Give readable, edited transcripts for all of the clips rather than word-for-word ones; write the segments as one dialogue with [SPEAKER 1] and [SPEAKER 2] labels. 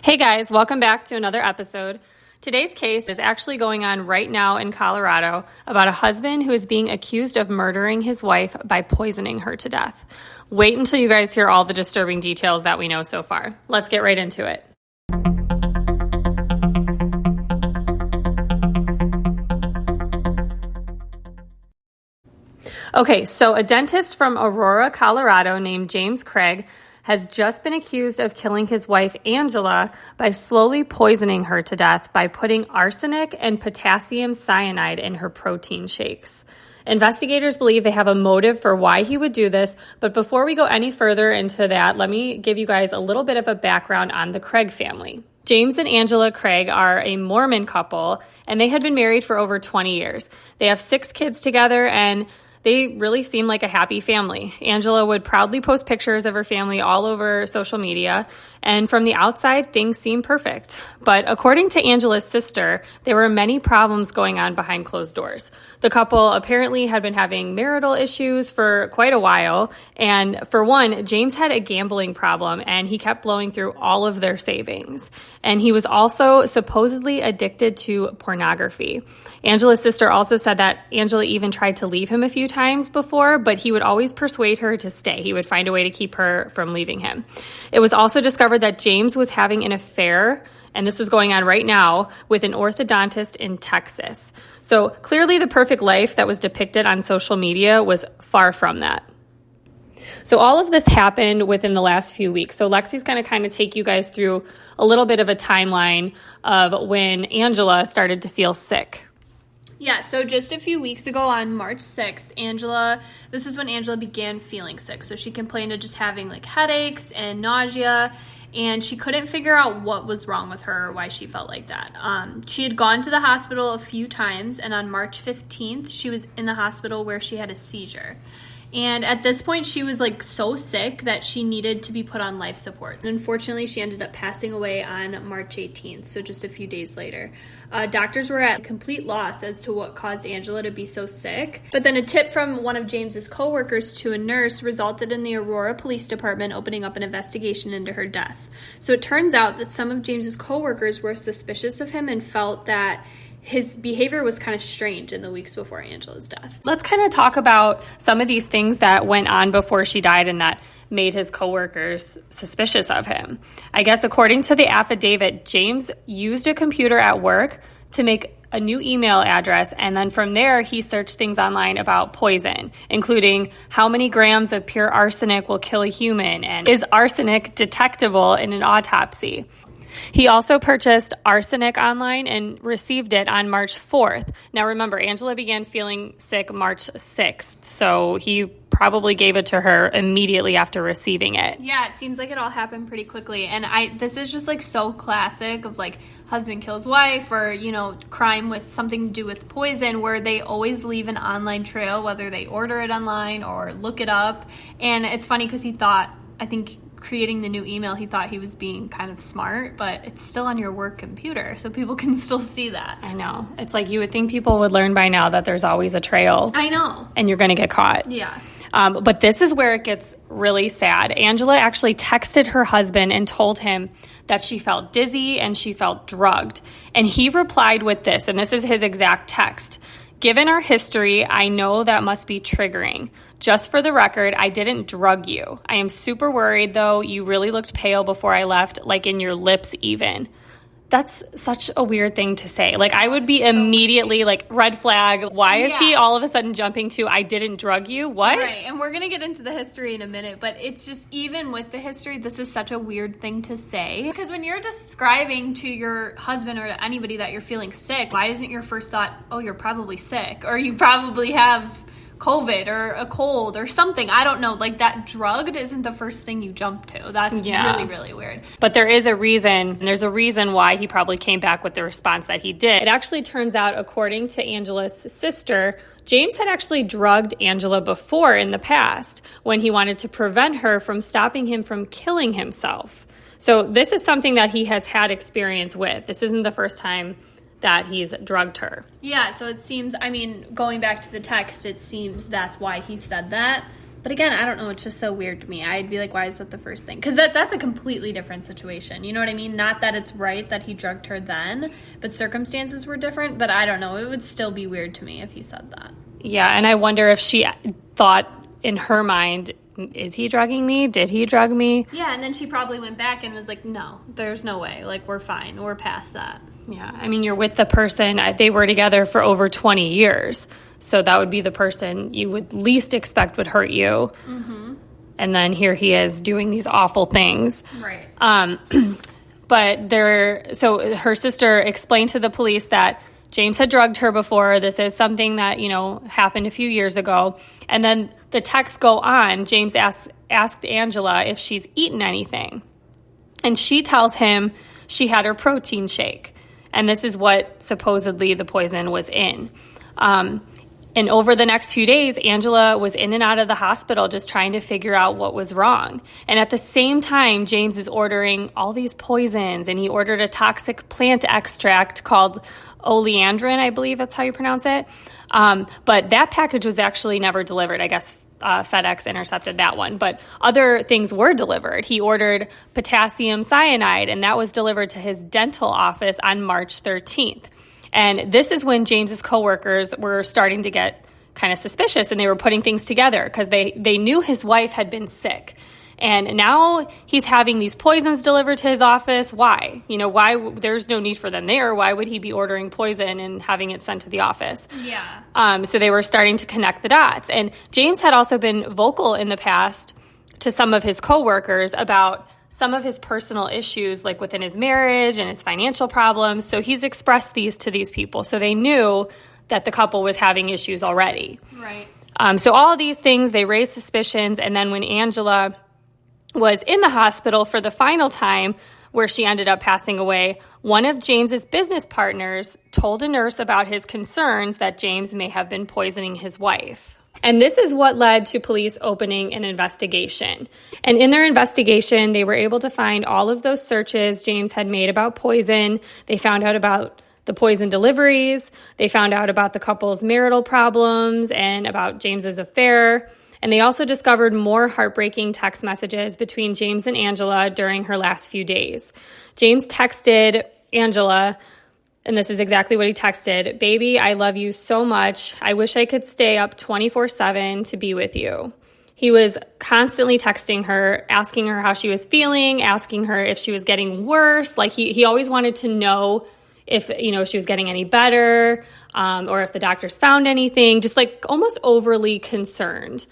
[SPEAKER 1] Hey guys, welcome back to another episode. Today's case is actually going on right now in Colorado about a husband who is being accused of murdering his wife by poisoning her to death. Wait until you guys hear all the disturbing details that we know so far. Let's get right into it. Okay, so a dentist from Aurora, Colorado named James Craig has just been accused of killing his wife, Angela, by slowly poisoning her to death by putting arsenic and potassium cyanide in her protein shakes. Investigators believe they have a motive for why he would do this, but before we go any further into that, let me give you guys a little bit of a background on the Craig family. James and Angela Craig are a Mormon couple, and they had been married for over 20 years. They have 6 kids together, and they really seem like a happy family. Angela would proudly post pictures of her family all over social media, and from the outside, things seem perfect. But according to Angela's sister, there were many problems going on behind closed doors. The couple apparently had been having marital issues for quite a while, and for one, James had a gambling problem, and he kept blowing through all of their savings. And he was also supposedly addicted to pornography. Angela's sister also said that Angela even tried to leave him a few times before, but he would always persuade her to stay. He would find a way to keep her from leaving him. It was also discovered that James was having an affair, and this was going on right now, with an orthodontist in Texas. So clearly the perfect life that was depicted on social media was far from that. So all of this happened within the last few weeks. So Lexi's going to kind of take you guys through a little bit of a timeline of when Angela started to feel sick.
[SPEAKER 2] Yeah, so just a few weeks ago on March 6th, this is when Angela began feeling sick. So she complained of just having like headaches and nausea, and she couldn't figure out what was wrong with her or why she felt like that. She had gone to the hospital a few times, and on March 15th, she was in the hospital where she had a seizure. And at this point, she was like so sick that she needed to be put on life support. And unfortunately, she ended up passing away on March 18th, so just a few days later. Doctors were at complete loss as to what caused Angela to be so sick. But then a tip from one of James's coworkers to a nurse resulted in the Aurora Police Department opening up an investigation into her death. So it turns out that some of James's coworkers were suspicious of him and felt that his behavior was kind of strange in the weeks before Angela's death.
[SPEAKER 1] Let's kind of talk about some of these things that went on before she died and that made his coworkers suspicious of him. I guess according to the affidavit, James used a computer at work to make a new email address, and then from there he searched things online about poison, including how many grams of pure arsenic will kill a human, and is arsenic detectable in an autopsy? He also purchased arsenic online and received it on March 4th. Now remember, Angela began feeling sick March 6th, so he probably gave it to her immediately after receiving it.
[SPEAKER 2] Yeah, it seems like it all happened pretty quickly. And this is just like so classic of like husband kills wife or, crime with something to do with poison, where they always leave an online trail, whether they order it online or look it up. And it's funny because creating the new email, he thought he was being kind of smart, but it's still on your work computer, so people can still see that.
[SPEAKER 1] I know. It's like you would think people would learn by now that there's always a trail.
[SPEAKER 2] I know.
[SPEAKER 1] And you're going to get caught.
[SPEAKER 2] Yeah.
[SPEAKER 1] But this is where it gets really sad. Angela actually texted her husband and told him that she felt dizzy and she felt drugged. And he replied with this, and this is his exact text. "Given our history, I know that must be triggering. Just for the record, I didn't drug you. I am super worried, though. You really looked pale before I left, like in your lips even." That's such a weird thing to say. Like, I would be immediately like, red flag. Why is he all of a sudden jumping to, I didn't drug you? What?
[SPEAKER 2] Right, and we're going to get into the history in a minute, but it's just, even with the history, this is such a weird thing to say. Because when you're describing to your husband or to anybody that you're feeling sick, why isn't your first thought, oh, you're probably sick, or you probably have COVID or a cold or something? I don't know. Like, that drugged isn't the first thing you jump to. That's really, really weird.
[SPEAKER 1] But there is a reason, and there's a reason why he probably came back with the response that he did. It actually turns out, according to Angela's sister, James had actually drugged Angela before in the past when he wanted to prevent her from stopping him from killing himself. So this is something that he has had experience with. This isn't the first time that he's drugged her.
[SPEAKER 2] Yeah, so it seems, going back to the text, it seems that's why he said that. But again, I don't know. It's just so weird to me. I'd be like, why is that the first thing? Because that's a completely different situation. You know what I mean? Not that it's right that he drugged her then, but circumstances were different. But I don't know. It would still be weird to me if he said that.
[SPEAKER 1] Yeah, and I wonder if she thought in her mind, is he drugging me? Did he drug me?
[SPEAKER 2] Yeah, and then she probably went back and was like, no, there's no way. Like, we're fine. We're past that.
[SPEAKER 1] Yeah, I mean, you're with the person. They were together for over 20 years. So that would be the person you would least expect would hurt you. Mm-hmm. And then here he is doing these awful things.
[SPEAKER 2] Right.
[SPEAKER 1] So her sister explained to the police that James had drugged her before. This is something that, happened a few years ago. And then the texts go on. James asked Angela if she's eaten anything. And she tells him she had her protein shake. And this is what supposedly the poison was in. And over the next few days, Angela was in and out of the hospital just trying to figure out what was wrong. And at the same time, James is ordering all these poisons, and he ordered a toxic plant extract called oleandrin, I believe that's how you pronounce it. But that package was actually never delivered. I guess FedEx intercepted that one. But other things were delivered. He ordered potassium cyanide, and that was delivered to his dental office on March 13th. And this is when James's coworkers were starting to get kind of suspicious, and they were putting things together because they knew his wife had been sick. And now he's having these poisons delivered to his office. Why? Why? There's no need for them there. Why would he be ordering poison and having it sent to the office?
[SPEAKER 2] Yeah.
[SPEAKER 1] So they were starting to connect the dots. And James had also been vocal in the past to some of his coworkers about some of his personal issues, like within his marriage and his financial problems. So he's expressed these to these people. So they knew that the couple was having issues already.
[SPEAKER 2] Right.
[SPEAKER 1] So all of these things, they raised suspicions. And then when Angela was in the hospital for the final time, where she ended up passing away, one of James's business partners told a nurse about his concerns that James may have been poisoning his wife. And this is what led to police opening an investigation. And in their investigation, they were able to find all of those searches James had made about poison. They found out about the poison deliveries. They found out about the couple's marital problems and about James's affair. And they also discovered more heartbreaking text messages between James and Angela during her last few days. James texted Angela, and this is exactly what he texted: "Baby, I love you so much. I wish I could stay up 24/7 to be with you." He was constantly texting her, asking her how she was feeling, asking her if she was getting worse. Like he always wanted to know if, she was getting any better, or if the doctors found anything, just like almost overly concerned.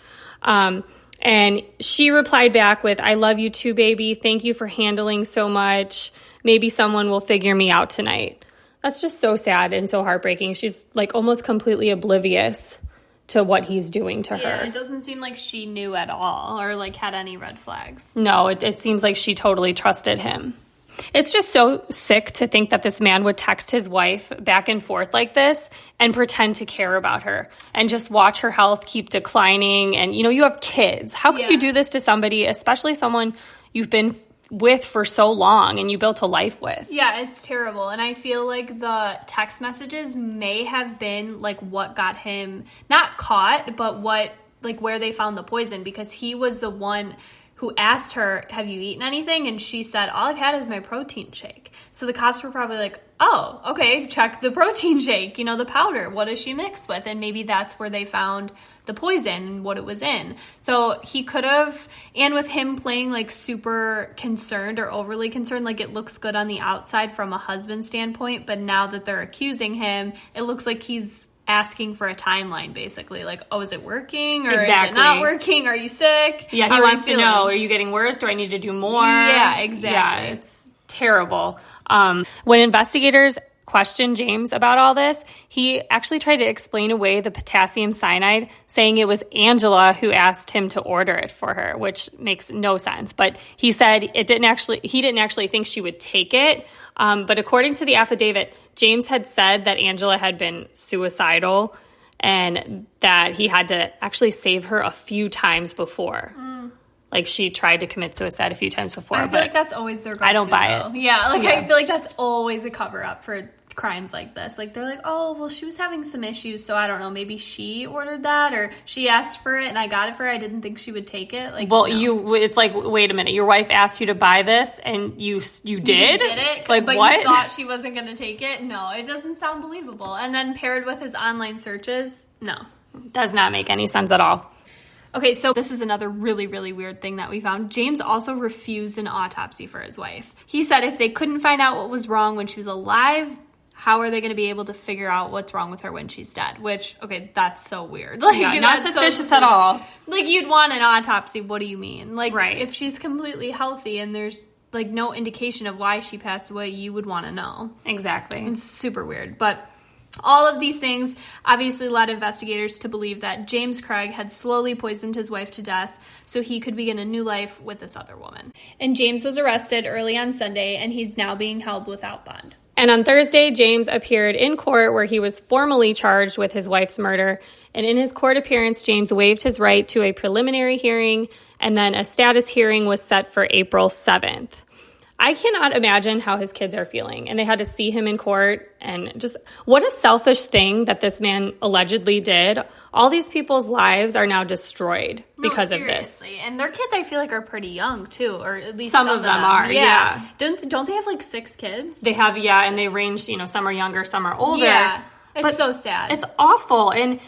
[SPEAKER 1] And she replied back with, "I love you too, baby. Thank you for handling so much. Maybe someone will figure me out tonight." That's just so sad and so heartbreaking. She's like almost completely oblivious to what he's doing to her.
[SPEAKER 2] Yeah, it doesn't seem like she knew at all or like had any red flags.
[SPEAKER 1] No, it seems like she totally trusted him. It's just so sick to think that this man would text his wife back and forth like this and pretend to care about her and just watch her health keep declining. And, you have kids. How could you do this to somebody, especially someone you've been with for so long and you built a life with?
[SPEAKER 2] Yeah, it's terrible. And I feel like the text messages may have been like what got him not caught, but where they found the poison, because he was the one who asked her, "Have you eaten anything?" And she said, "All I've had is my protein shake." So the cops were probably like, "Oh, okay, check the protein shake, the powder. What is she mixed with?" And maybe that's where they found the poison and what it was in. So he could have, and with him playing like super concerned or overly concerned, like it looks good on the outside from a husband standpoint, but now that they're accusing him, it looks like he's asking for a timeline, basically. Like, oh, is it working? Or
[SPEAKER 1] exactly.
[SPEAKER 2] Is it not working? Are you sick?
[SPEAKER 1] Yeah, he wants to know, are you getting worse? Do I need to do more?
[SPEAKER 2] Yeah, exactly.
[SPEAKER 1] Yeah, it's terrible. When investigators questioned James about all this, he actually tried to explain away the potassium cyanide, saying it was Angela who asked him to order it for her, which makes no sense. But he said he didn't actually think she would take it. But according to the affidavit, James had said that Angela had been suicidal and that he had to actually save her a few times before. Like, she tried to commit suicide a few times before.
[SPEAKER 2] I feel like that's always their go-to.
[SPEAKER 1] I don't buy it.
[SPEAKER 2] Yeah, I feel like that's always a cover-up for crimes like this. Like, they're like, oh, well, she was having some issues, so I don't know, maybe she ordered that, or she asked for it and I got it for her. I didn't think she would take it. Like,
[SPEAKER 1] well,
[SPEAKER 2] no.
[SPEAKER 1] it's like, wait a minute, your wife asked you to buy this and you did?
[SPEAKER 2] You did it?
[SPEAKER 1] Like,
[SPEAKER 2] but
[SPEAKER 1] what?
[SPEAKER 2] You thought she wasn't going to take it? No, it doesn't sound believable. And then paired with his online searches, no.
[SPEAKER 1] Does not make any sense at all.
[SPEAKER 2] Okay, so this is another really, really weird thing that we found. James also refused an autopsy for his wife. He said if they couldn't find out what was wrong when she was alive, how are they going to be able to figure out what's wrong with her when she's dead? Which, okay, that's so weird. Like,
[SPEAKER 1] yeah, not suspicious at all.
[SPEAKER 2] Like, you'd want an autopsy. What do you mean? Like,
[SPEAKER 1] right.
[SPEAKER 2] If she's completely healthy and there's, like, no indication of why she passed away, you would want to know.
[SPEAKER 1] Exactly.
[SPEAKER 2] It's super weird. But all of these things obviously led investigators to believe that James Craig had slowly poisoned his wife to death so he could begin a new life with this other woman. And James was arrested early on Sunday, and he's now being held without bond.
[SPEAKER 1] And on Thursday, James appeared in court where he was formally charged with his wife's murder. And in his court appearance, James waived his right to a preliminary hearing, and then a status hearing was set for April 7th. I cannot imagine how his kids are feeling, and they had to see him in court, and just what a selfish thing that this man allegedly did. All these people's lives are now destroyed because of this.
[SPEAKER 2] And their kids, I feel like, are pretty young too, or at least
[SPEAKER 1] some of them are. Yeah.
[SPEAKER 2] Don't they have like 6 kids?
[SPEAKER 1] They have, yeah, and they range. Some are younger, some are older.
[SPEAKER 2] Yeah, it's so sad.
[SPEAKER 1] It's awful, and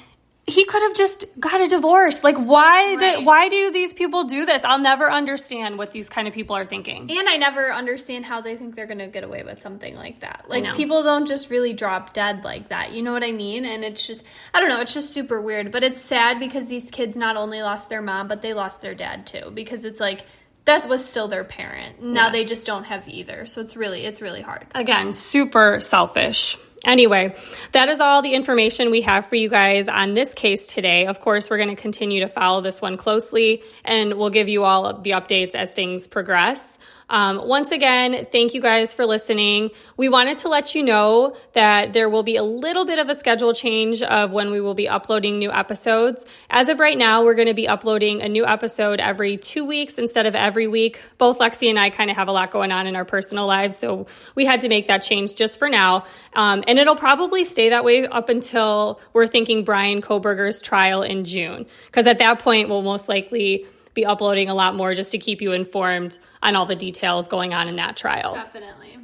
[SPEAKER 1] he could have just got a divorce. Like, why do these people do this? I'll never understand what these kind of people are thinking.
[SPEAKER 2] And I never understand how they think they're going to get away with something like that. Like, people don't just really drop dead like that. You know what I mean? And it's just, I don't know, it's just super weird. But it's sad because these kids not only lost their mom, but they lost their dad too. Because it's like, that was still their parent. Now they just don't have either. So it's really hard.
[SPEAKER 1] Again, super selfish. Anyway, that is all the information we have for you guys on this case today. Of course, we're going to continue to follow this one closely, and we'll give you all the updates as things progress. Once again, thank you guys for listening. We wanted to let you know that there will be a little bit of a schedule change of when we will be uploading new episodes. As of right now, we're going to be uploading a new episode every 2 weeks instead of every week. Both Lexi and I kind of have a lot going on in our personal lives, so we had to make that change just for now. And it'll probably stay that way up until we're thinking Brian Kohberger's trial in June, because at that point, we'll most likely be uploading a lot more just to keep you informed on all the details going on in that trial.
[SPEAKER 2] Definitely.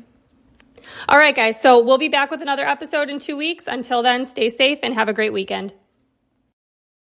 [SPEAKER 1] All right, guys. So we'll be back with another episode in 2 weeks. Until then, stay safe and have a great weekend.